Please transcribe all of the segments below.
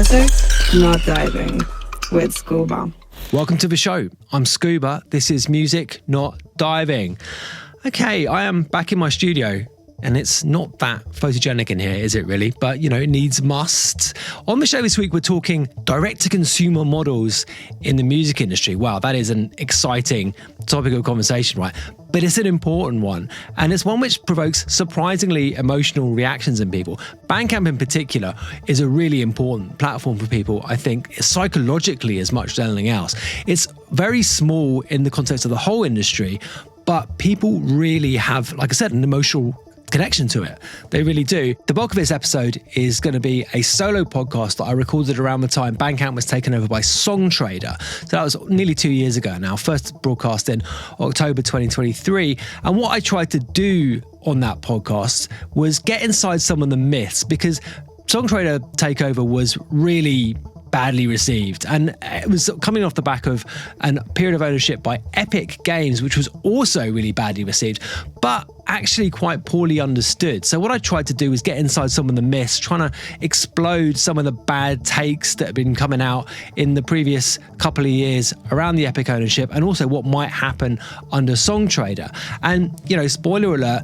desert, not diving, with Scuba. Welcome to the show. I'm Scuba. This is Music, Not Diving. Okay, I am back in my studio. And it's not that photogenic in here, is it really? But, you know, it needs must. On the show this week, we're talking direct-to-consumer models in the music industry. Wow, that is an exciting topic of conversation, right? But it's an important one. And it's one which provokes surprisingly emotional reactions in people. Bandcamp in particular is a really important platform for people, I think, psychologically as much as anything else. It's very small in the context of the whole industry, but people really have, like I said, an emotional connection to it. They really do. The bulk of this episode is going to be a solo podcast that I recorded around the time Bandcamp was taken over by Songtradr. So that was nearly 2 years ago now, first broadcast in October 2023. And what I tried to do on that podcast was get inside some of the myths, because Songtradr takeover was really badly received, and it was coming off the back of a period of ownership by Epic Games, which was also really badly received, but actually quite poorly understood. So what I tried to do was get inside some of the myths, trying to explode some of the bad takes that have been coming out in the previous couple of years around the Epic ownership, and also what might happen under Songtradr. And, you know, spoiler alert,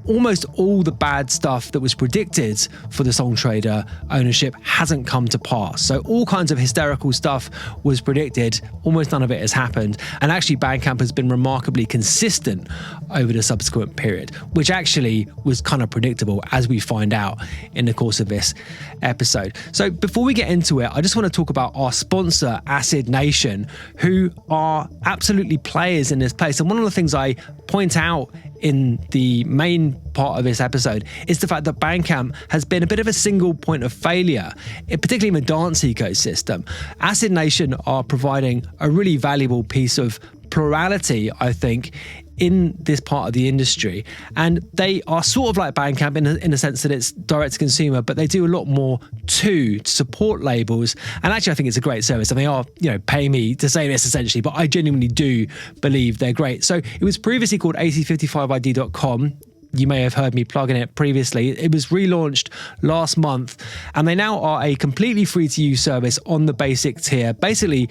almost all the bad stuff that was predicted for the Songtradr ownership hasn't come to pass. So all kinds of hysterical stuff was predicted. Almost none of it has happened. And actually Bandcamp has been remarkably consistent over the subsequent period, which actually was kind of predictable, as we find out in the course of this episode. So before we get into it, I just want to talk about our sponsor, Acid Nation, who are absolutely players in this place. And one of the things I point out in the main part of this episode is the fact that Bandcamp has been a bit of a single point of failure, particularly in the dance ecosystem. Acid Nation are providing a really valuable piece of plurality, I think, in this part of the industry. And they are sort of like Bandcamp in the sense that it's direct to consumer, but they do a lot more to support labels. And actually, I think it's a great service. And they are, you know, paying me to say this essentially, but I genuinely do believe they're great. So it was previously called ac55id.com. You may have heard me plugging it previously. It was relaunched last month, and they now are a completely free to use service on the basic tier. Basically,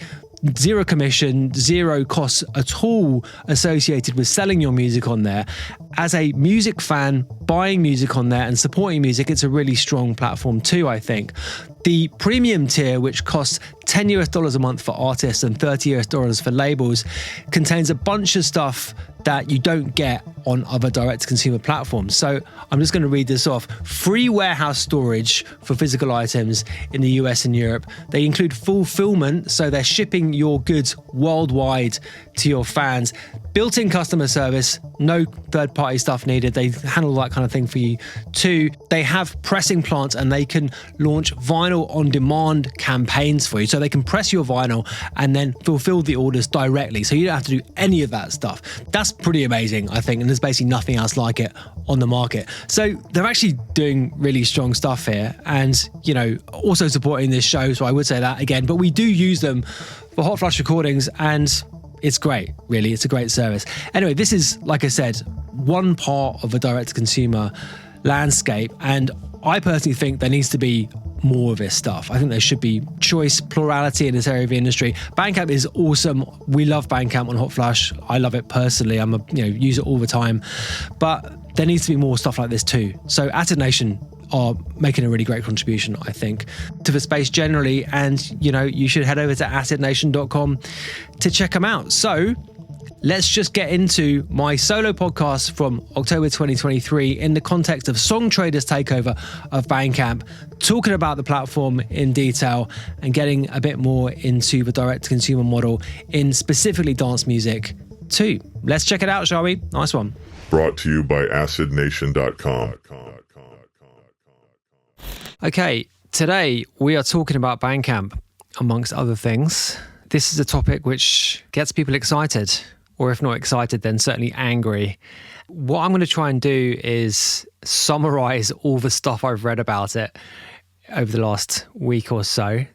zero commission, zero costs at all associated with selling your music on there. As a music fan, buying music on there and supporting music, it's a really strong platform too, I think. The premium tier, which costs $10 a month for artists and $30 for labels, contains a bunch of stuff that you don't get on other direct-to-consumer platforms. So I'm just going to read this off. Free warehouse storage for physical items in the US and Europe. They include fulfillment, so they're shipping your goods worldwide to your fans. Built-in customer service, no third-party stuff needed. They handle that kind of thing for you too. They have pressing plants, and they can launch vinyl on-demand campaigns for you. So they can press your vinyl and then fulfill the orders directly. So you don't have to do any of that stuff. That's pretty amazing, I think, and there's basically nothing else like it on the market. So they're actually doing really strong stuff here, and, you know, also supporting this show. So I would say that again, but we do use them for Hot Flush recordings, and it's great, really. It's a great service. Anyway, this is, like I said, one part of a direct-to-consumer landscape, and I personally think there needs to be more of this stuff. I think there should be choice, plurality in this area of the industry. Bandcamp is awesome. We love Bandcamp on Hot Flush. I love it personally. I'm use it all the time. But there needs to be more stuff like this too. So Acid Nation are making a really great contribution, I think, to the space generally. And, you know, you should head over to acidnation.com to check them out. So let's just get into my solo podcast from October 2023 in the context of Songtradr's takeover of Bandcamp, talking about the platform in detail and getting a bit more into the direct-to-consumer model in specifically dance music too. Let's check it out, shall we? Nice one. Brought to you by acidnation.com. Okay, today we are talking about Bandcamp, amongst other things. This is a topic which gets people excited, or if not excited, then certainly angry. What I'm going to try and do is summarize all the stuff I've read about it over the last week or so.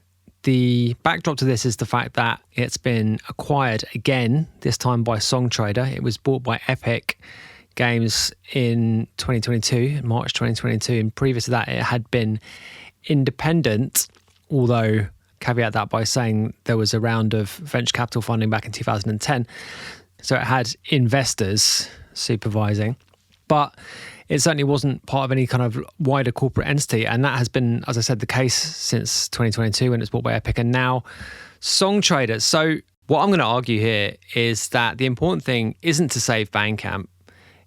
The backdrop to this is the fact that it's been acquired again, this time by Songtradr. It was bought by Epic Games in 2022, March 2022, and previous to that it had been independent. although caveat that by saying there was a round of venture capital funding back in 2010. So it had investors supervising, but it certainly wasn't part of any kind of wider corporate entity. And that has been, as I said, the case since 2022 when it's bought by Epic and now Songtradr. So what I'm going to argue here is that the important thing isn't to save Bandcamp.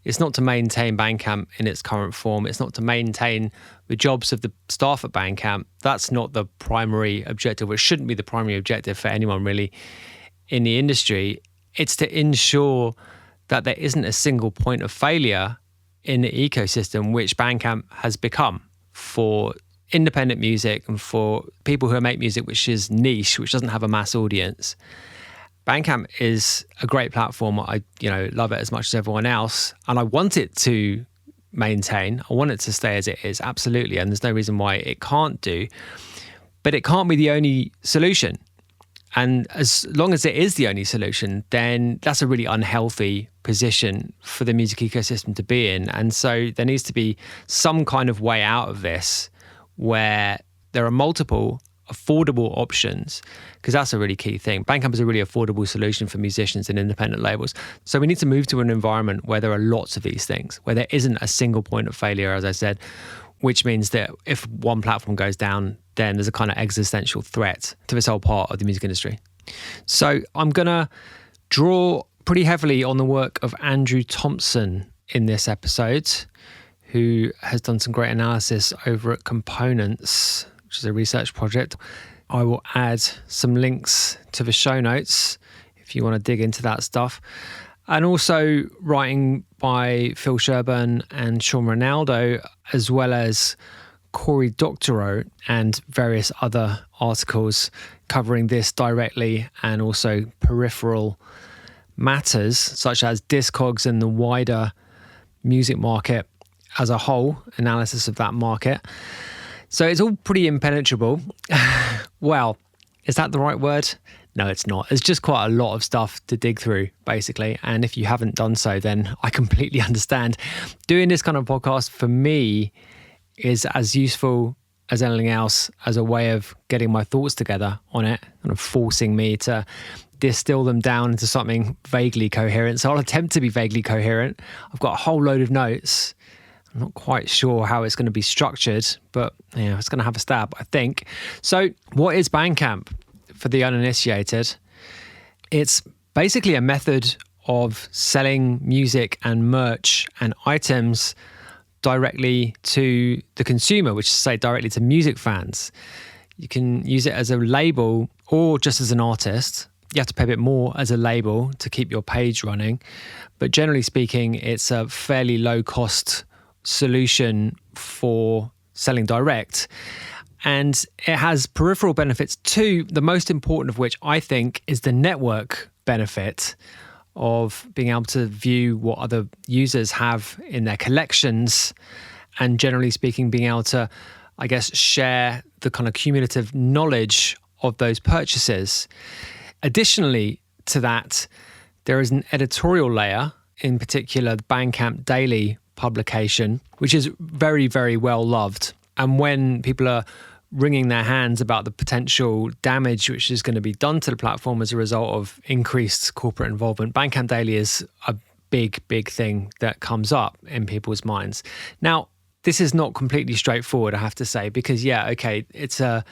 It's not to maintain Bandcamp in its current form. It's not to maintain the jobs of the staff at Bandcamp. That's not the primary objective, or it shouldn't be the primary objective for anyone really in the industry. It's to ensure that there isn't a single point of failure in the ecosystem, which Bandcamp has become for independent music and for people who make music which is niche, which doesn't have a mass audience. Bandcamp is a great platform. I love it as much as everyone else, and I want it to maintain. I want it to stay as it is, absolutely, and there's no reason why it can't do. But it can't be the only solution. And as long as it is the only solution, then that's a really unhealthy position for the music ecosystem to be in. And so there needs to be some kind of way out of this where there are multiple affordable options, because that's a really key thing. Bandcamp is a really affordable solution for musicians and independent labels. So we need to move to an environment where there are lots of these things, where there isn't a single point of failure, as I said, which means that if one platform goes down, then there's a kind of existential threat to this whole part of the music industry. So I'm going to draw pretty heavily on the work of Andrew Thompson in this episode, who has done some great analysis over at Components, which is a research project. I will add some links to the show notes if you want to dig into that stuff. And also writing by Phil Sherburn and Sean Ronaldo, as well as Cory Doctorow and various other articles covering this directly and also peripheral matters, such as Discogs and the wider music market as a whole, analysis of that market. So it's all pretty impenetrable. Well, is that the right word? No, it's not. There's just quite a lot of stuff to dig through, basically. And if you haven't done so, then I completely understand. Doing this kind of podcast for me is as useful as anything else as a way of getting my thoughts together on it, kind of forcing me to distill them down into something vaguely coherent. So I'll attempt to be vaguely coherent. I've got a whole load of notes. I'm not quite sure how it's going to be structured, but it's going to have a stab, I think. So what is Bandcamp for the uninitiated? It's basically a method of selling music and merch and items directly to the consumer, which is to say directly to music fans. You can use it as a label or just as an artist. You have to pay a bit more as a label to keep your page running. But generally speaking, it's a fairly low cost solution for selling direct. And it has peripheral benefits too, the most important of which I think is the network benefit of being able to view what other users have in their collections, and generally speaking, being able to, I guess, share the kind of cumulative knowledge of those purchases. Additionally to that, there is an editorial layer, in particular the Bandcamp Daily publication, which is very, very well loved. And when people are wringing their hands about the potential damage which is going to be done to the platform as a result of increased corporate involvement, Bandcamp Daily is a big, big thing that comes up in people's minds. Now, this is not completely straightforward, I have to say, because, it's a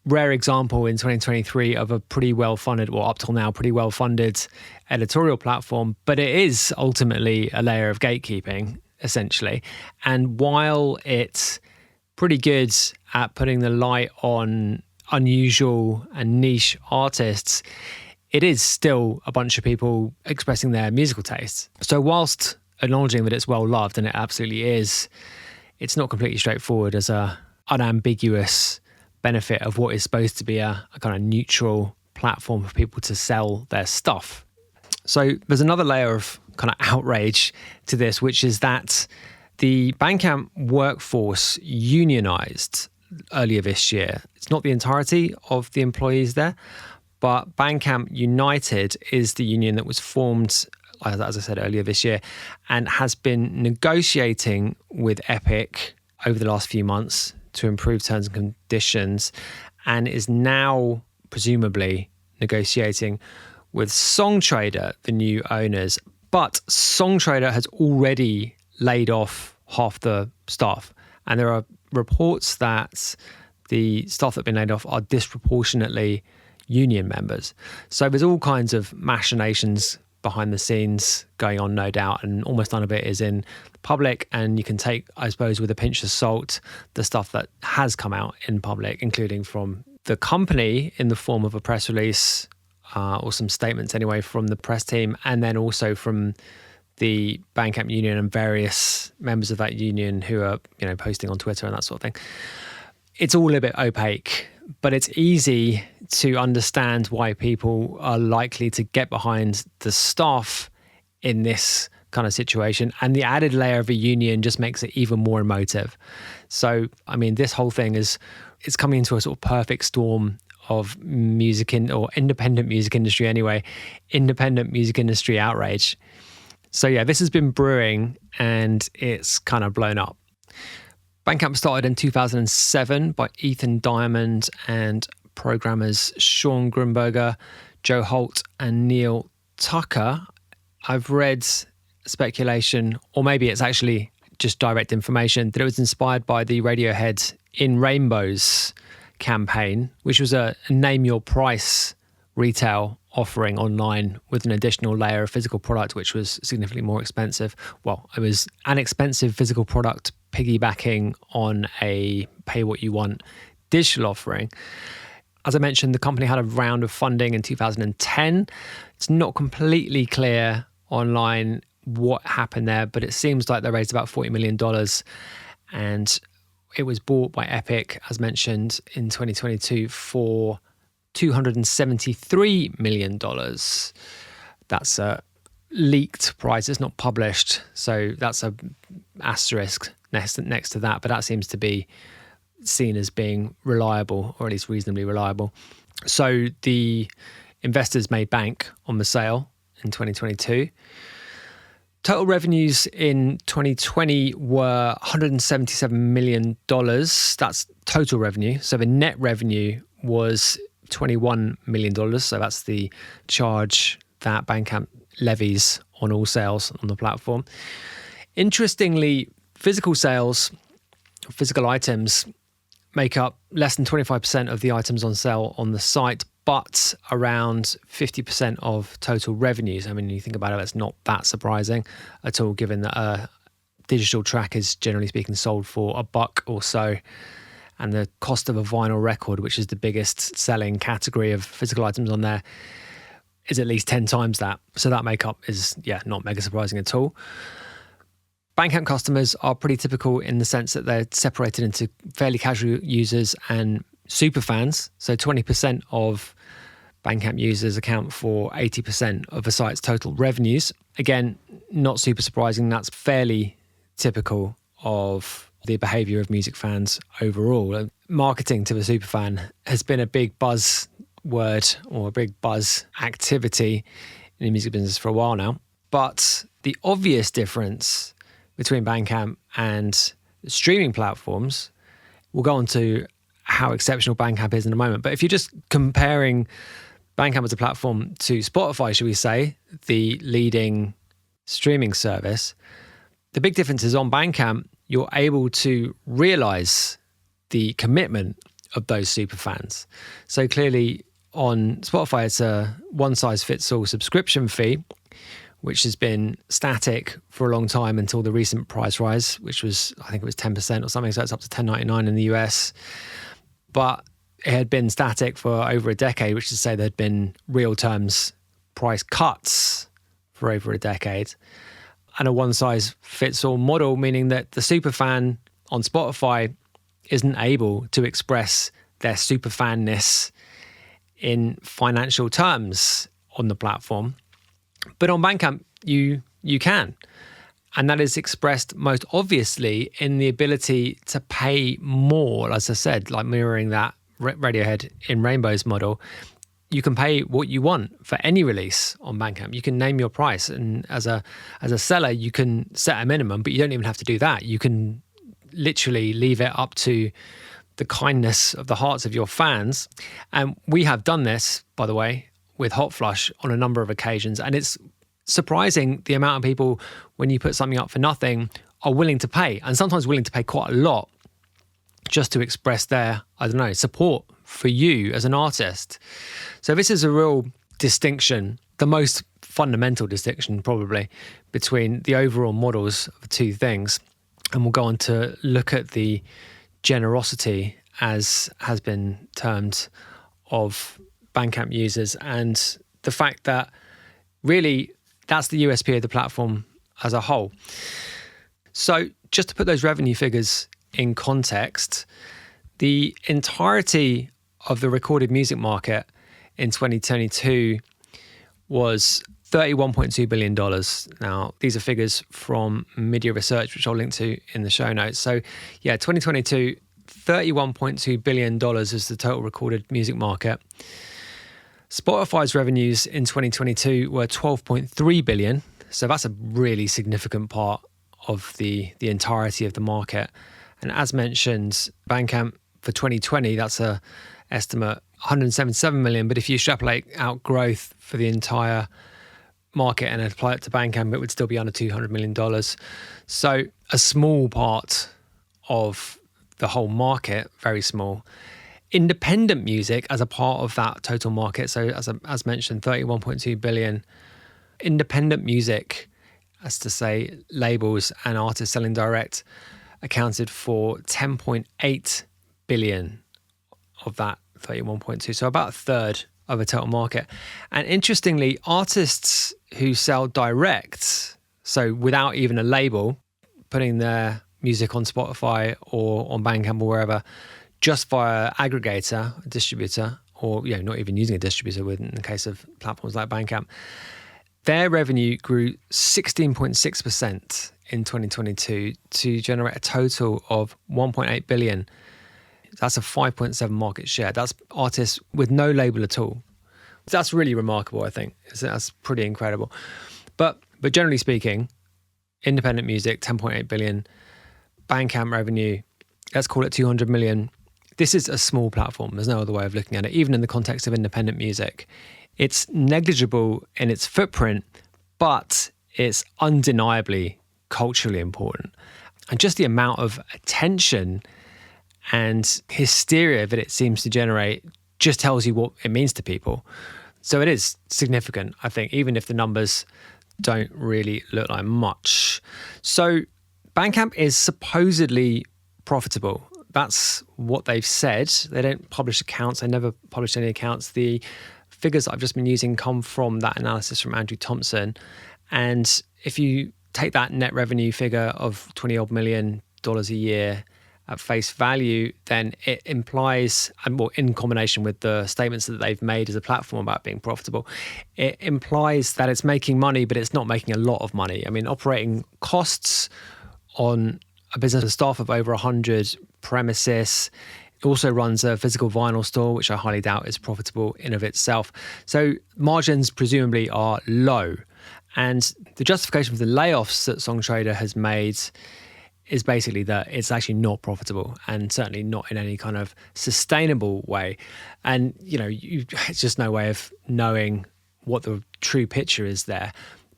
rare example in 2023 of a pretty well-funded, or up till now, pretty well-funded editorial platform, but it is ultimately a layer of gatekeeping, essentially. And while it's pretty good at putting the light on unusual and niche artists, it is still a bunch of people expressing their musical tastes. So whilst acknowledging that it's well loved, and it absolutely is, it's not completely straightforward as a unambiguous benefit of what is supposed to be a kind of neutral platform for people to sell their stuff. So there's another layer of kind of outrage to this, which is that the Bandcamp workforce unionized earlier this year. It's not the entirety of the employees there, but Bandcamp United is the union that was formed, as I said, earlier this year, and has been negotiating with Epic over the last few months to improve terms and conditions. and is now presumably negotiating with Songtradr, the new owners. But Songtradr has already laid off half the staff, and there are reports that the staff that have been laid off are disproportionately union members. So there's all kinds of machinations behind the scenes going on, no doubt, and almost none of it is in public. And you can take, I suppose, with a pinch of salt, the stuff that has come out in public, including from the company in the form of a press release or some statements anyway from the press team, and then also from the Bandcamp union and various members of that union who are, posting on Twitter and that sort of thing. It's all a bit opaque, but it's easy to understand why people are likely to get behind the staff in this kind of situation. And the added layer of a union just makes it even more emotive. So, this whole thing it's coming into a sort of perfect storm of independent music industry anyway, independent music industry outrage. So yeah, this has been brewing and it's kind of blown up. Bandcamp started in 2007 by Ethan Diamond and programmers Sean Grunberger, Joe Holt and Neil Tucker. I've read speculation, or maybe it's actually just direct information, that it was inspired by the Radiohead In Rainbows campaign, which was a name your price retail offering online with an additional layer of physical product, which was significantly more expensive. Well, it was an expensive physical product piggybacking on a pay what you want digital offering. As I mentioned, the company had a round of funding in 2010. It's not completely clear online what happened there, but it seems like they raised about $40 million, and it was bought by Epic, as mentioned, in 2022 for $273 million. That's a leaked price. It's not published, so that's a asterisk next to that, but that seems to be seen as being reliable, or at least reasonably reliable. So the investors made bank on the sale in 2022. Total revenues in 2020 were $177 million. That's total revenue. So the net revenue was $21 million. So that's the charge that Bandcamp levies on all sales on the platform. Interestingly, physical sales, physical items, make up less than 25% of the items on sale on the site, but around 50% of total revenues. You think about it, that's not that surprising at all, given that a digital track is generally speaking sold for $1 or so. And the cost of a vinyl record, which is the biggest selling category of physical items on there, is at least 10 times that. So that makeup is, not mega surprising at all. Bandcamp customers are pretty typical in the sense that they're separated into fairly casual users and super fans. So 20% of Bandcamp users account for 80% of the site's total revenues. Again, not super surprising. That's fairly typical of the behavior of music fans overall. Marketing to the superfan has been a big buzz word, or a big buzz activity in the music business for a while now. But the obvious difference between Bandcamp and streaming platforms, we'll go on to how exceptional Bandcamp is in a moment. But if you're just comparing Bandcamp as a platform to Spotify, should we say, the leading streaming service, the big difference is on Bandcamp, you're able to realize the commitment of those super fans. So clearly on Spotify, it's a one-size-fits-all subscription fee, which has been static for a long time until the recent price rise, which was, I think it was 10% or something, so it's up to $10.99 in the US. But it had been static for over a decade, which is to say there had been real terms price cuts for over a decade. And a one-size-fits-all model, meaning that the superfan on Spotify isn't able to express their superfanness in financial terms on the platform. But on Bandcamp, you can. And that is expressed most obviously in the ability to pay more, as I said, like mirroring that Radiohead In Rainbows model. You can pay what you want for any release on Bandcamp. You can name your price. And as a seller, you can set a minimum, but you don't even have to do that. You can literally leave it up to the kindness of the hearts of your fans. And we have done this, by the way, with Hot Flush on a number of occasions. And it's surprising the amount of people, when you put something up for nothing, are willing to pay, and sometimes willing to pay quite a lot just to express their, support for you as an artist. So this is a real distinction, the most fundamental distinction probably, between the overall models of the two things. And we'll go on to look at the generosity, as has been termed, of Bandcamp users, and the fact that really that's the USP of the platform as a whole. So just to put those revenue figures in context, the entirety of the recorded music market in 2022 was $31.2 billion. Now, these are figures from Media Research, which I'll link to in the show notes. So, 2022, $31.2 billion is the total recorded music market. Spotify's revenues in 2022 were $12.3 billion. So that's a really significant part of the entirety of the market. And as mentioned, Bandcamp for 2020, that's a estimate 177 million. But if you extrapolate out growth for the entire market and apply it to Bandcamp, it would still be under $200 million. So a small part of the whole market, very small. Independent music as a part of that total market. So as mentioned, 31.2 billion. Independent music, as to say labels and artists selling direct, accounted for 10.8 billion of that 31.2. So about a third of the total market. And interestingly, artists who sell direct, so without even a label, putting their music on Spotify or on Bandcamp or wherever, just via aggregator, a distributor, or not even using a distributor in the case of platforms like Bandcamp, their revenue grew 16.6% in 2022 to generate a total of 1.8 billion. That's a 5.7 market share. That's artists with no label at all. That's really remarkable, I think. That's pretty incredible. But generally speaking, independent music, 10.8 billion. Bandcamp revenue, let's call it 200 million. This is a small platform. There's no other way of looking at it, even in the context of independent music. It's negligible in its footprint, but it's undeniably culturally important. And just the amount of attention and hysteria that it seems to generate just tells you what it means to people. So it is significant, I think, even if the numbers don't really look like much. So Bandcamp is supposedly profitable. That's what they've said. They don't publish accounts. They never published any accounts. The figures that I've just been using come from that analysis from Andrew Thompson. And if you take that net revenue figure of $20 million a year at face value, then it implies, well, in combination with the statements that they've made as a platform about being profitable, it implies that it's making money, but it's not making a lot of money. I mean, operating costs on a business with staff of over 100 premises. It also runs a physical vinyl store, which I highly doubt is profitable in of itself. So margins presumably are low. And the justification for the layoffs that Songtradr has made is basically that it's actually not profitable, and certainly not in any kind of sustainable way. And, it's just no way of knowing what the true picture is there.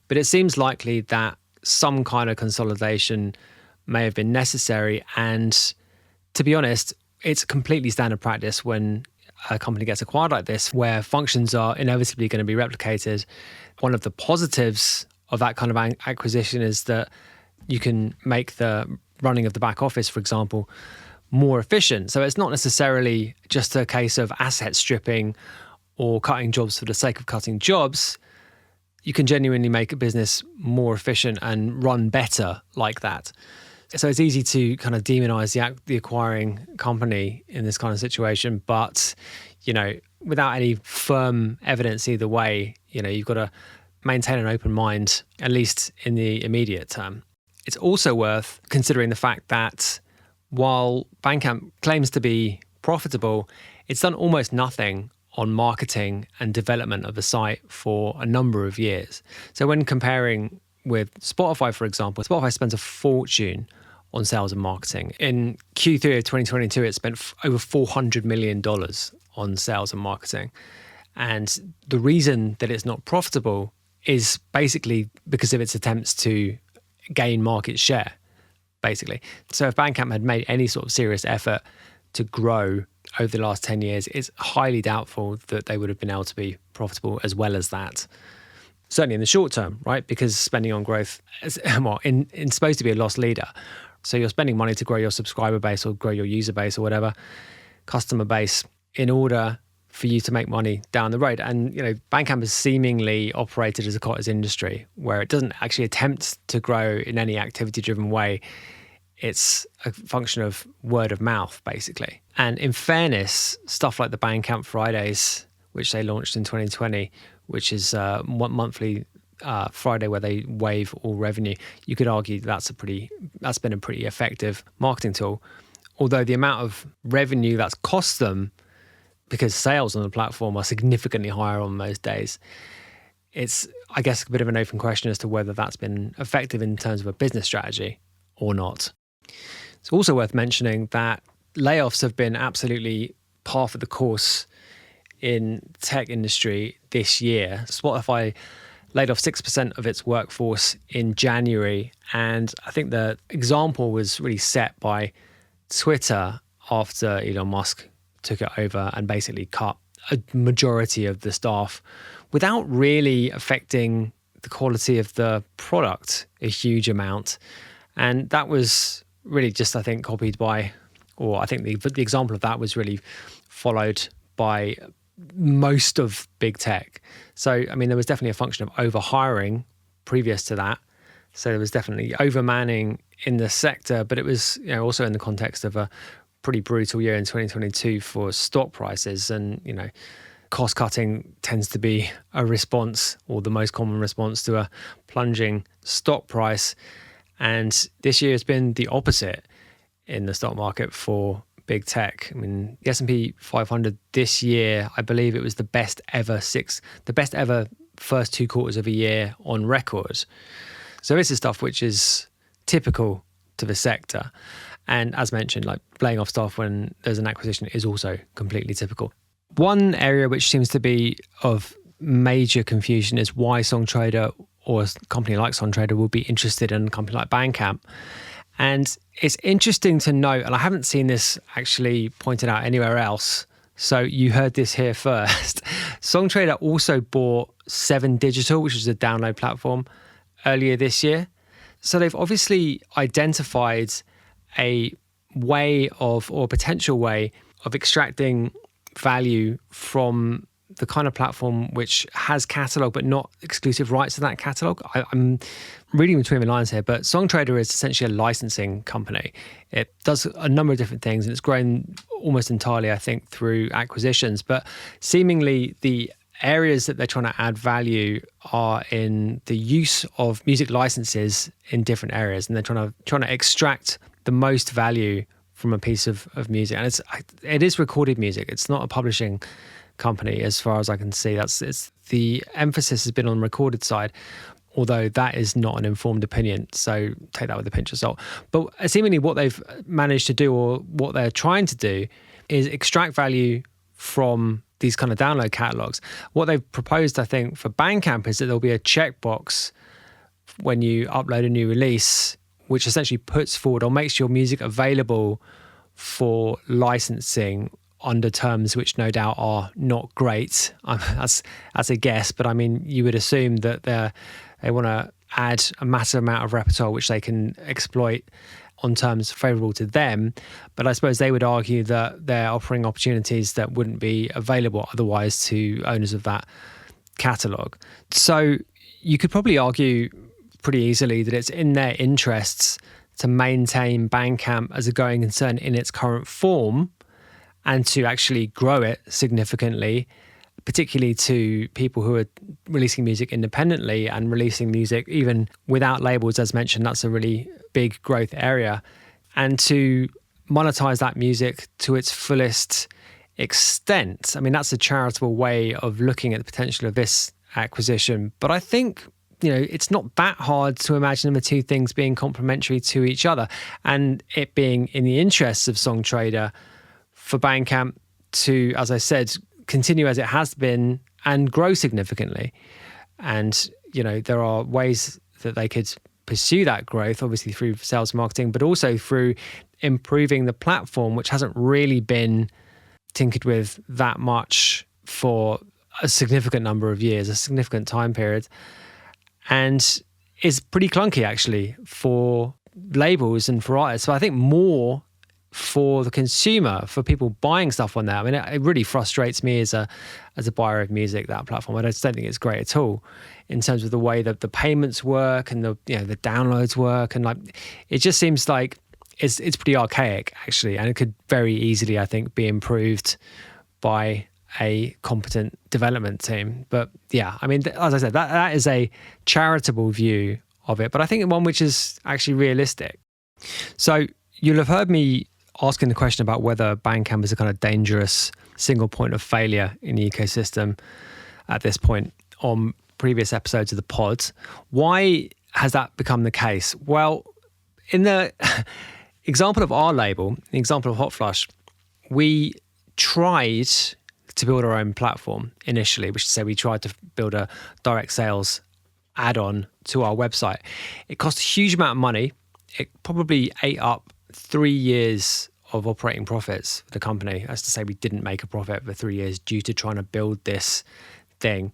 But it seems likely that some kind of consolidation may have been necessary. And to be honest, it's completely standard practice when a company gets acquired like this, where functions are inevitably going to be replicated. One of the positives of that kind of acquisition is that you can make the running of the back office, for example, more efficient. So it's not necessarily just a case of asset stripping or cutting jobs for the sake of cutting jobs. You can genuinely make a business more efficient and run better like that. So it's easy to kind of demonize the acquiring company in this kind of situation, but, without any firm evidence either way, you've got to maintain an open mind, at least in the immediate term. It's also worth considering the fact that while Bandcamp claims to be profitable, it's done almost nothing on marketing and development of the site for a number of years. So when comparing with Spotify, for example, Spotify spends a fortune on sales and marketing. In Q3 of 2022, it spent over $400 million on sales and marketing. And the reason that it's not profitable is basically because of its attempts to gain market share, basically. So if Bandcamp had made any sort of serious effort to grow over the last 10 years, it's highly doubtful that they would have been able to be profitable as well as that. Certainly in the short term, right? Because spending on growth is supposed to be a loss leader. So you're spending money to grow your subscriber base or grow your user base or whatever, customer base, in order for you to make money down the road. And, Bandcamp has seemingly operated as a cottage industry where it doesn't actually attempt to grow in any activity-driven way. It's a function of word of mouth, basically. And in fairness, stuff like the Bandcamp Fridays, which they launched in 2020, which is one monthly Friday where they waive all revenue, you could argue that's been a pretty effective marketing tool. Although the amount of revenue that's cost them, because sales on the platform are significantly higher on those days, it's, I guess, a bit of an open question as to whether that's been effective in terms of a business strategy or not. It's also worth mentioning that layoffs have been absolutely par for the course in tech industry this year. Spotify laid off 6% of its workforce in January. And I think the example was really set by Twitter after Elon Musk took it over and basically cut a majority of the staff without really affecting the quality of the product a huge amount. And that was really just, I think, copied by, or I think the example of that was really followed by most of big tech. So, there was definitely a function of over-hiring previous to that. So there was definitely overmanning in the sector, but it was also in the context of a pretty brutal year in 2022 for stock prices. And, cost cutting tends to be a response, or the most common response to a plunging stock price. And this year has been the opposite in the stock market for big tech. The S&P 500 this year, I believe it was the best ever first 2 quarters of a year on record. So this is stuff which is typical to the sector. And as mentioned, like laying off staff when there's an acquisition is also completely typical. One area which seems to be of major confusion is why Songtradr or a company like Songtradr will be interested in a company like Bandcamp. And it's interesting to note, and I haven't seen this actually pointed out anywhere else, so you heard this here first. Songtradr also bought 7 Digital, which is a download platform, earlier this year. So they've obviously identified a way of, or a potential way of extracting value from the kind of platform which has catalog but not exclusive rights to that catalog. I'm reading between the lines here, but Songtradr is essentially a licensing company. It does a number of different things, and it's grown almost entirely, I think, through acquisitions. But seemingly the areas that they're trying to add value are in the use of music licenses in different areas, and they're trying to extract the most value from a piece of music. And it is recorded music. It's not a publishing company as far as I can see. It's the emphasis has been on the recorded side, although that is not an informed opinion, so take that with a pinch of salt. But seemingly what they've managed to do, or what they're trying to do, is extract value from these kind of download catalogs. What they've proposed, I think, for Bandcamp is that there'll be a checkbox when you upload a new release, which essentially puts forward or makes your music available for licensing under terms which no doubt are not great. That's a guess, but you would assume that they want to add a massive amount of repertoire which they can exploit on terms favourable to them. But I suppose they would argue that they're offering opportunities that wouldn't be available otherwise to owners of that catalogue. So you could probably argue pretty easily that it's in their interests to maintain Bandcamp as a going concern in its current form, and to actually grow it significantly, particularly to people who are releasing music independently and releasing music even without labels. As mentioned, that's a really big growth area. And to monetize that music to its fullest extent. That's a charitable way of looking at the potential of this acquisition. But I think it's not that hard to imagine the two things being complementary to each other, and it being in the interests of Songtradr for Bandcamp to, as I said, continue as it has been and grow significantly. And, there are ways that they could pursue that growth, obviously through sales and marketing, but also through improving the platform, which hasn't really been tinkered with that much for a significant number of years, a significant time period, and is pretty clunky actually for labels and for artists. So I think more for the consumer, for people buying stuff on there. I mean, it really frustrates me as a buyer of music, that platform. I just don't think it's great at all in terms of the way that the payments work and the downloads work, and it just seems like it's pretty archaic actually, and it could very easily, I think, be improved by a competent development team. But yeah, I mean, as I said, that is a charitable view of it, but I think one which is actually realistic. So you'll have heard me asking the question about whether Bandcamp is a kind of dangerous single point of failure in the ecosystem at this point on previous episodes of the pod. Why has that become the case? Well, in the example of our label, the example of Hot Flush, we tried to build our own platform initially, which is to say we tried to build a direct sales add-on to our website. It cost a huge amount of money. It probably ate up 3 years of operating profits for the company. That's to say we didn't make a profit for 3 years due to trying to build this thing.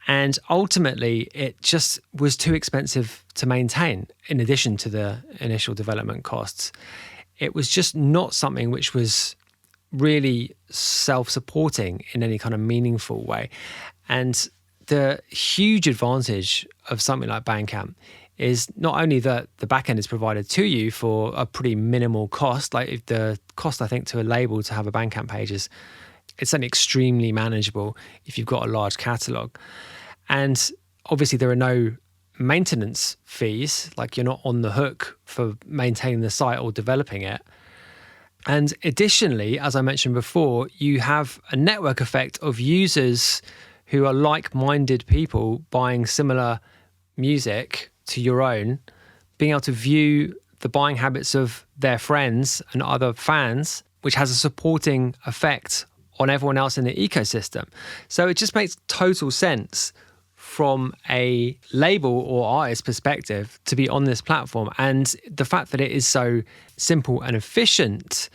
And ultimately, it just was too expensive to maintain in addition to the initial development costs. It was just not something which was really self-supporting in any kind of meaningful way. And the huge advantage of something like Bandcamp is not only that the backend is provided to you for a pretty minimal cost, like if the cost, I think, to a label to have a Bandcamp page it's certainly extremely manageable if you've got a large catalog. And obviously there are no maintenance fees, like you're not on the hook for maintaining the site or developing it. And additionally, as I mentioned before, you have a network effect of users who are like-minded people buying similar music to your own, being able to view the buying habits of their friends and other fans, which has a supporting effect on everyone else in the ecosystem. So it just makes total sense from a label or artist perspective to be on this platform. And the fact that it is so simple and efficient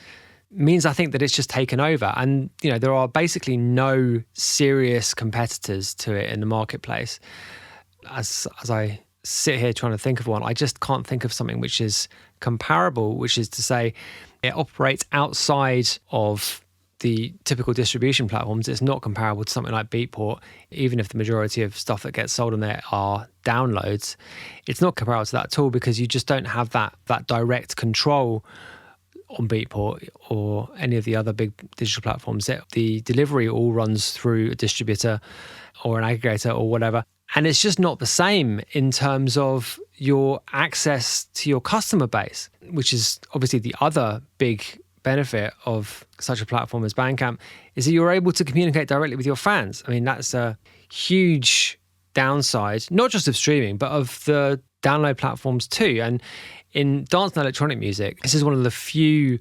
means, I think, that it's just taken over. And, there are basically no serious competitors to it in the marketplace. As I sit here trying to think of one, I just can't think of something which is comparable, which is to say it operates outside of the typical distribution platforms. It's not comparable to something like Beatport, even if the majority of stuff that gets sold on there are downloads. It's not comparable to that at all, because you just don't have that direct control on Beatport or any of the other big digital platforms. The delivery all runs through a distributor or an aggregator or whatever. And it's just not the same in terms of your access to your customer base, which is obviously the other big benefit of such a platform as Bandcamp, is that you're able to communicate directly with your fans. I mean, that's a huge downside, not just of streaming, but of the download platforms too. And in dance and electronic music, this is one of the few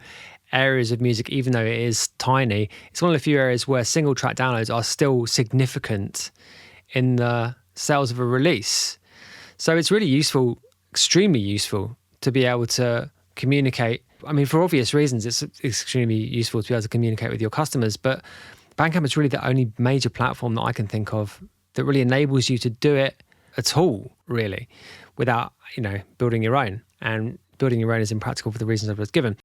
areas of music, even though it is tiny, it's one of the few areas where single track downloads are still significant in the sales of a release. So it's really useful, extremely useful, to be able to communicate. I mean, for obvious reasons, it's extremely useful to be able to communicate with your customers, but Bandcamp is really the only major platform that I can think of that really enables you to do it at all, really, without, building your own. And building your own is impractical for the reasons I've just given.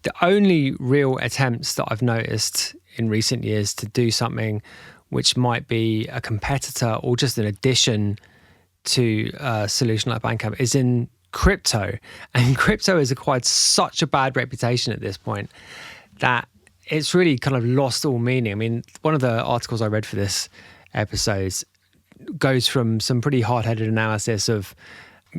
The only real attempts that I've noticed in recent years to do something which might be a competitor or just an addition to a solution like Bandcamp is in crypto. And crypto has acquired such a bad reputation at this point that it's really kind of lost all meaning. I mean, one of the articles I read for this episode goes from some pretty hard-headed analysis of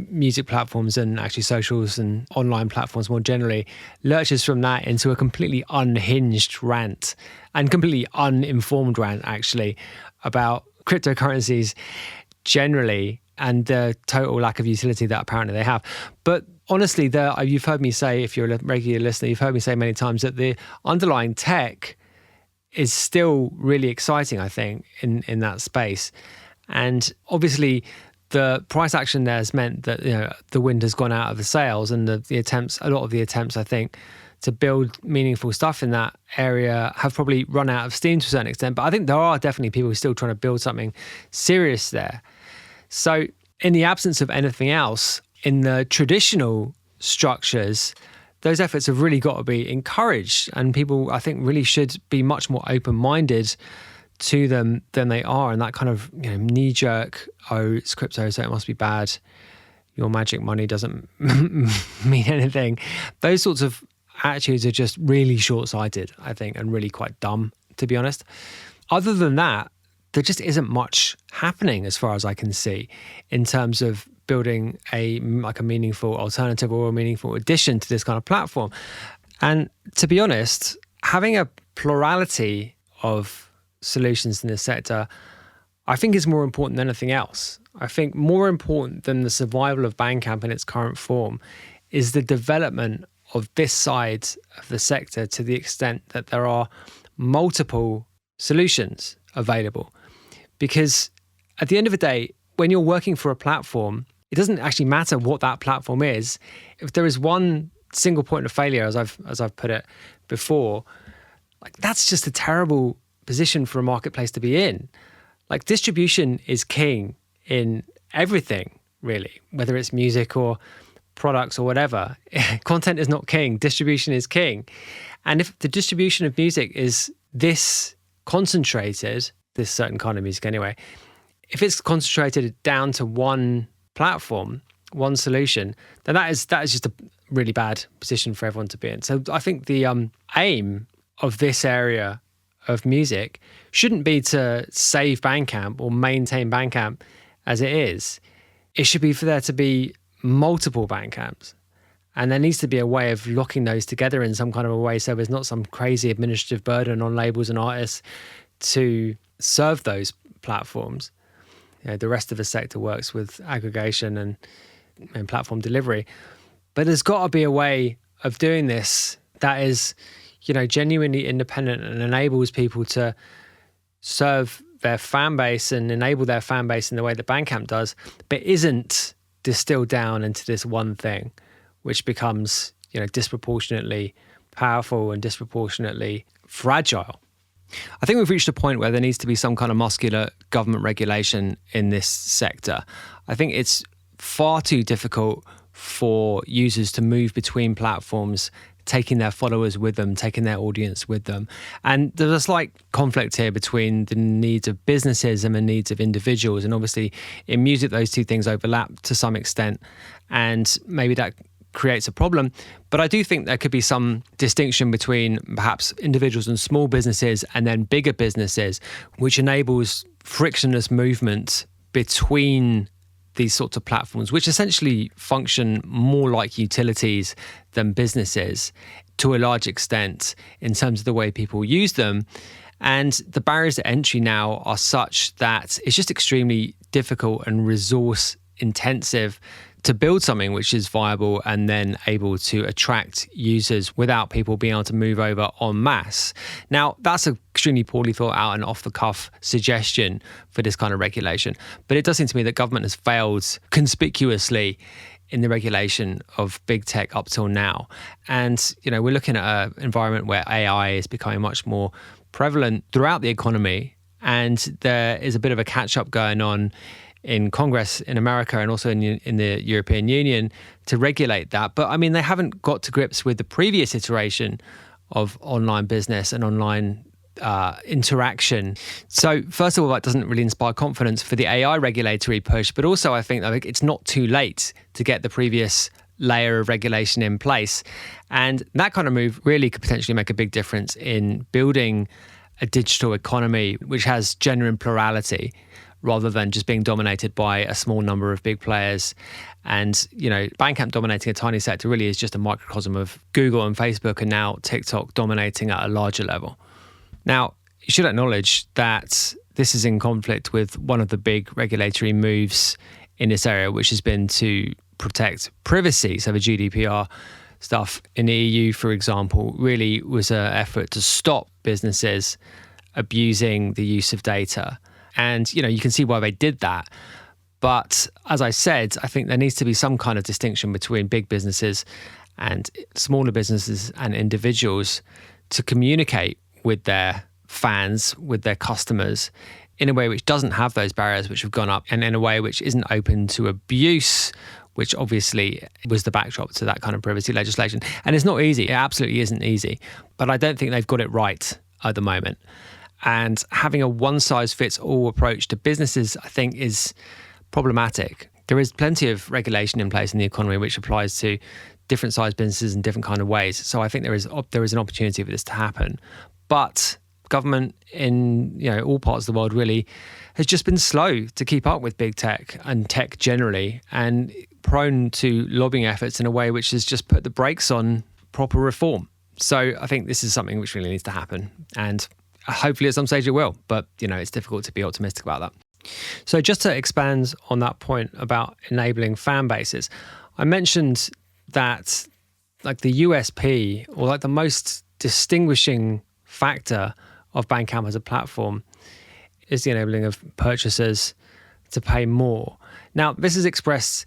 music platforms and actually socials and online platforms more generally, lurches from that into a completely unhinged rant and completely uninformed rant, actually, about cryptocurrencies generally and the total lack of utility that apparently they have. But honestly, you've heard me say, if you're a regular listener, you've heard me say many times that the underlying tech is still really exciting, I think, in that space. And obviously, the price action there has meant that the wind has gone out of the sails, and a lot of the attempts, I think, to build meaningful stuff in that area have probably run out of steam to a certain extent. But I think there are definitely people who are still trying to build something serious there. So in the absence of anything else, in the traditional structures, those efforts have really got to be encouraged, and people, I think, really should be much more open-minded to them than they are. And that kind of knee-jerk, oh, it's crypto, so it must be bad, your magic money doesn't mean anything. Those sorts of attitudes are just really short-sighted, I think, and really quite dumb, to be honest. Other than that, there just isn't much happening as far as I can see in terms of building a meaningful alternative or a meaningful addition to this kind of platform. And to be honest, having a plurality of solutions in this sector, I think is more important than anything else. I think more important than the survival of Bandcamp in its current form is the development of this side of the sector to the extent that there are multiple solutions available. Because at the end of the day, when you're working for a platform, it doesn't actually matter what that platform is. If there is one single point of failure, as I've put it before, like that's just a terrible position for a marketplace to be in. Like distribution is king in everything, really, whether it's music or products or whatever. Content is not king, distribution is king. And if the distribution of music is this concentrated, this certain kind of music anyway, if it's concentrated down to one platform, one solution, then that is just a really bad position for everyone to be in. So I think the aim of this area of music shouldn't be to save Bandcamp or maintain Bandcamp as it is. It should be for there to be multiple Bandcamps. And there needs to be a way of locking those together in some kind of a way so there's not some crazy administrative burden on labels and artists to serve those platforms. The rest of the sector works with aggregation and platform delivery. But there's got to be a way of doing this that is, genuinely independent and enables people to serve their fan base and enable their fan base in the way that Bandcamp does, but isn't distilled down into this one thing, which becomes, disproportionately powerful and disproportionately fragile. I think we've reached a point where there needs to be some kind of muscular government regulation in this sector. I think it's far too difficult for users to move between platforms, taking their followers with them, taking their audience with them. And there's a slight conflict here between the needs of businesses and the needs of individuals. And obviously in music, those two things overlap to some extent. And maybe that creates a problem. But I do think there could be some distinction between perhaps individuals and small businesses and then bigger businesses, which enables frictionless movement between these sorts of platforms, which essentially function more like utilities than businesses to a large extent in terms of the way people use them. And the barriers to entry now are such that it's just extremely difficult and resource intensive to build something which is viable and then able to attract users without people being able to move over en masse. Now, that's an extremely poorly thought out and off-the-cuff suggestion for this kind of regulation. But it does seem to me that government has failed conspicuously in the regulation of big tech up till now. And, we're looking at an environment where AI is becoming much more prevalent throughout the economy. And there is a bit of a catch-up going on in Congress in America and also in the European Union to regulate that. But I mean, they haven't got to grips with the previous iteration of online business and online interaction. So first of all, that doesn't really inspire confidence for the AI regulatory push, but also I think it's not too late to get the previous layer of regulation in place. And that kind of move really could potentially make a big difference in building a digital economy which has genuine plurality, rather than just being dominated by a small number of big players. And, Bandcamp dominating a tiny sector really is just a microcosm of Google and Facebook and now TikTok dominating at a larger level. Now, you should acknowledge that this is in conflict with one of the big regulatory moves in this area, which has been to protect privacy. So the GDPR stuff in the EU, for example, really was an effort to stop businesses abusing the use of data. And, you can see why they did that. But as I said, I think there needs to be some kind of distinction between big businesses and smaller businesses and individuals to communicate with their fans, with their customers, in a way which doesn't have those barriers which have gone up, and in a way which isn't open to abuse, which obviously was the backdrop to that kind of privacy legislation. And it's not easy. It absolutely isn't easy. But I don't think they've got it right at the moment. And having a one-size-fits-all approach to businesses, I think, is problematic. There is plenty of regulation in place in the economy which applies to different sized businesses in different kind of ways. So I think there is an opportunity for this to happen. But government in all parts of the world really has just been slow to keep up with big tech and tech generally, and prone to lobbying efforts in a way which has just put the brakes on proper reform. So I think this is something which really needs to happen, and hopefully at some stage it will, but it's difficult to be optimistic about that. So just to expand on that point about enabling fan bases, I mentioned that like the USP, or like the most distinguishing factor of Bandcamp as a platform, is the enabling of purchasers to pay more. Now, this is expressed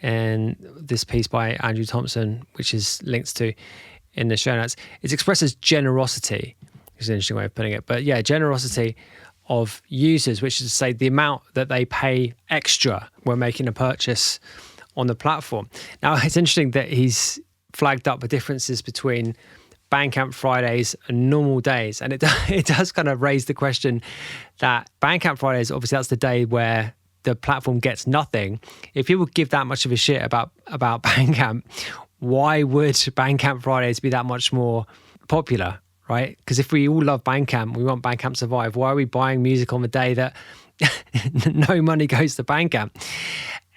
in this piece by Andrew Thompson, which is linked to in the show notes. It's expressed as generosity, which is an interesting way of putting it. But yeah, generosity of users, which is to say the amount that they pay extra when making a purchase on the platform. Now, it's interesting that he's flagged up the differences between Bandcamp Fridays and normal days. And it does kind of raise the question that Bandcamp Fridays, obviously that's the day where the platform gets nothing. If people give that much of a shit about Bandcamp, why would Bandcamp Fridays be that much more popular, right? Because if we all love Bandcamp, we want Bandcamp to survive, why are we buying music on the day that no money goes to Bandcamp?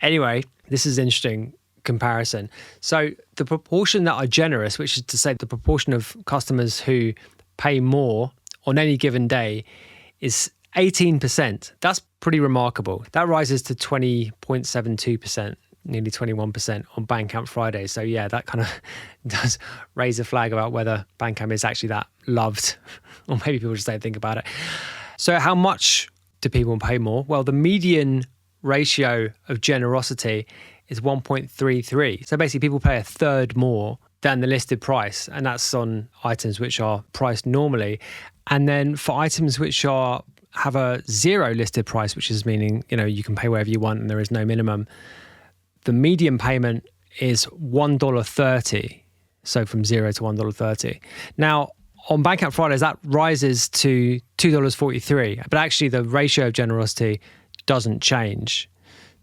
Anyway, this is an interesting comparison. So the proportion that are generous, which is to say the proportion of customers who pay more on any given day, is 18%. That's pretty remarkable. That rises to 20.72%, nearly 21% on Bandcamp Friday. So yeah, that kind of does raise a flag about whether Bandcamp is actually that loved, or maybe people just don't think about it. So how much do people pay more? Well, the median ratio of generosity is 1.33. So basically people pay a third more than the listed price, and that's on items which are priced normally. And then for items which have a zero listed price, which is meaning you can pay wherever you want and there is no minimum, the median payment is $1.30. So from $0 to $1.30. Now on Bandcamp Fridays that rises to $2.43, but actually the ratio of generosity doesn't change.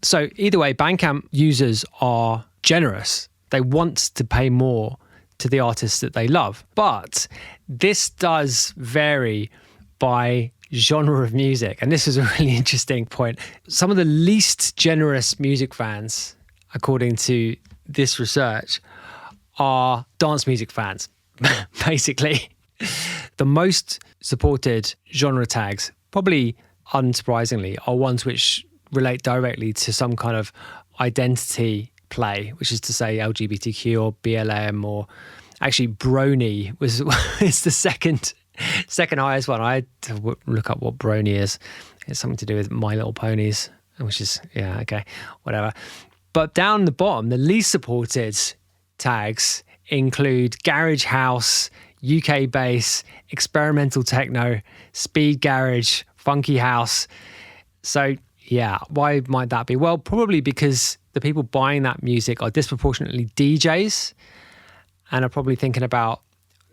So either way, Bandcamp users are generous. They want to pay more to the artists that they love. But this does vary by genre of music. And this is a really interesting point. Some of the least generous music fans, according to this research, are dance music fans, basically. The most supported genre tags, probably unsurprisingly, are ones which relate directly to some kind of identity play, which is to say LGBTQ or BLM, or actually Brony is the second highest one. I had to look up what Brony is. It's something to do with My Little Ponies, which is, yeah, okay, whatever. But down the bottom, the least supported tags include garage house, UK bass, experimental techno, speed garage, funky house. So yeah, why might that be? Well, probably because the people buying that music are disproportionately DJs and are probably thinking about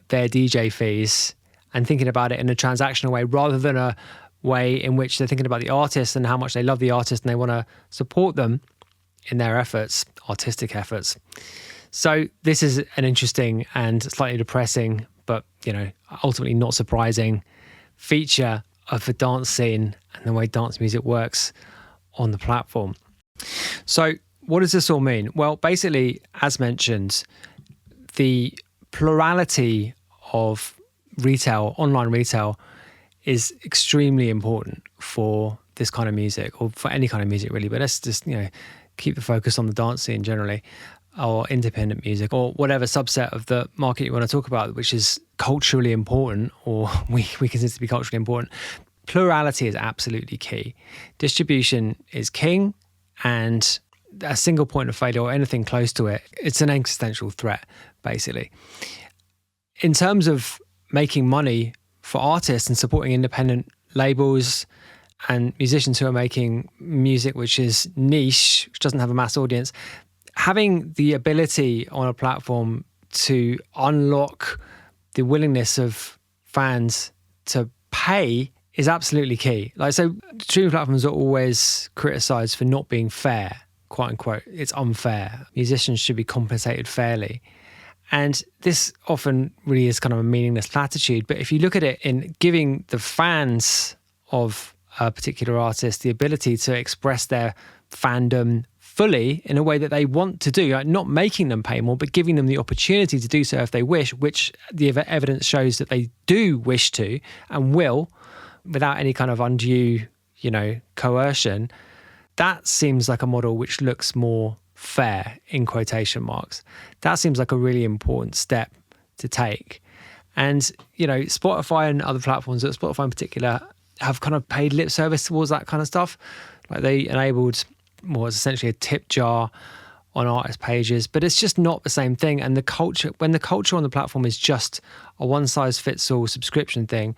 their DJ fees and thinking about it in a transactional way rather than a way in which they're thinking about the artist and how much they love the artist and they want to support them in their efforts, artistic efforts. So this is an interesting and slightly depressing, but ultimately not surprising feature of the dance scene and the way dance music works on the platform. So what does this all mean? Well, basically, as mentioned, the plurality of retail, online retail, is extremely important for this kind of music, or for any kind of music really, but let's just, keep the focus on the dance scene generally, or independent music, or whatever subset of the market you want to talk about, which is culturally important, or we consider to be culturally important. Plurality is absolutely key. Distribution is king, and a single point of failure or anything close to it, it's an existential threat, basically. In terms of making money for artists and supporting independent labels and musicians who are making music which is niche, which doesn't have a mass audience, having the ability on a platform to unlock the willingness of fans to pay is absolutely key. So streaming platforms are always criticized for not being fair, quote unquote. It's unfair. Musicians should be compensated fairly. And this often really is kind of a meaningless platitude. But if you look at it in giving the fans of a particular artist the ability to express their fandom fully in a way that they want to do, not making them pay more, but giving them the opportunity to do so if they wish, which the evidence shows that they do wish to and will, without any kind of undue, coercion, that seems like a model which looks more fair, in quotation marks. That seems like a really important step to take. And, Spotify and other platforms, but Spotify in particular, have kind of paid lip service towards that kind of stuff. Like they enabled what was essentially a tip jar on artist pages, but it's just not the same thing. And when the culture on the platform is just a one-size-fits-all subscription thing,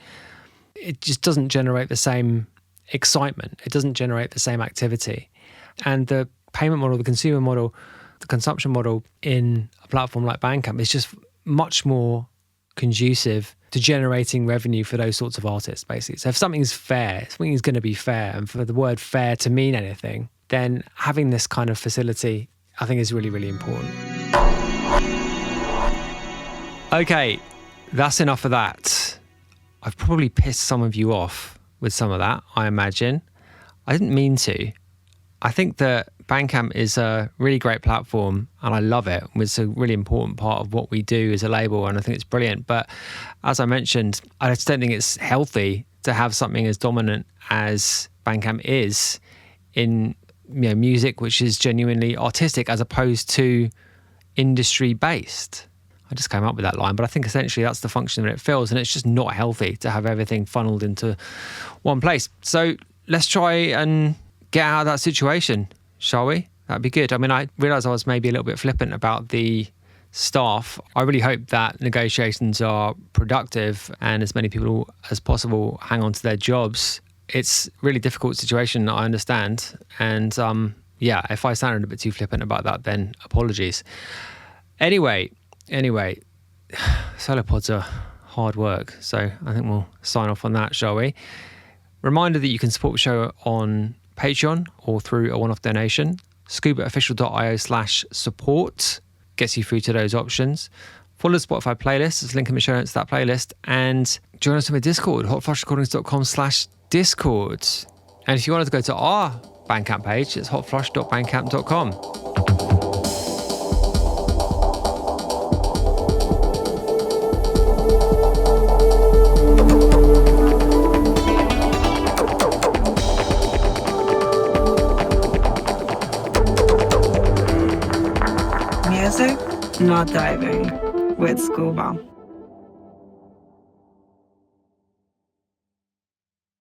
it just doesn't generate the same excitement. It doesn't generate the same activity. And the payment model, the consumer model, the consumption model in a platform like Bandcamp is just much more conducive to generating revenue for those sorts of artists, basically. So if something's fair, something is going to be fair, and for the word fair to mean anything, then having this kind of facility, I think, is really, really important. Okay, that's enough of that. I've probably pissed some of you off with some of that, I imagine. I didn't mean to. I think that Bandcamp is a really great platform and I love it. It's a really important part of what we do as a label and I think it's brilliant. But as I mentioned, I just don't think it's healthy to have something as dominant as Bandcamp is in music which is genuinely artistic as opposed to industry based. I just came up with that line, but I think essentially that's the function that it fills, and it's just not healthy to have everything funneled into one place. So let's try and get out of that situation, shall we? That'd be good. I mean, I realised I was maybe a little bit flippant about the staff. I really hope that negotiations are productive and as many people as possible hang on to their jobs. It's a really difficult situation, I understand. And if I sounded a bit too flippant about that, then apologies. Anyway, solo pods are hard work. So I think we'll sign off on that, shall we? Reminder that you can support the show on Patreon or through a one-off donation. scubaofficial.io/support gets you through to those options. Follow the Spotify playlist. There's a link in the show notes to that playlist. And join us on the Discord, hotflushrecordings.com/Discord. And if you wanted to go to our Bandcamp page, it's hotflush.bandcamp.com. Music, not diving, with Scuba.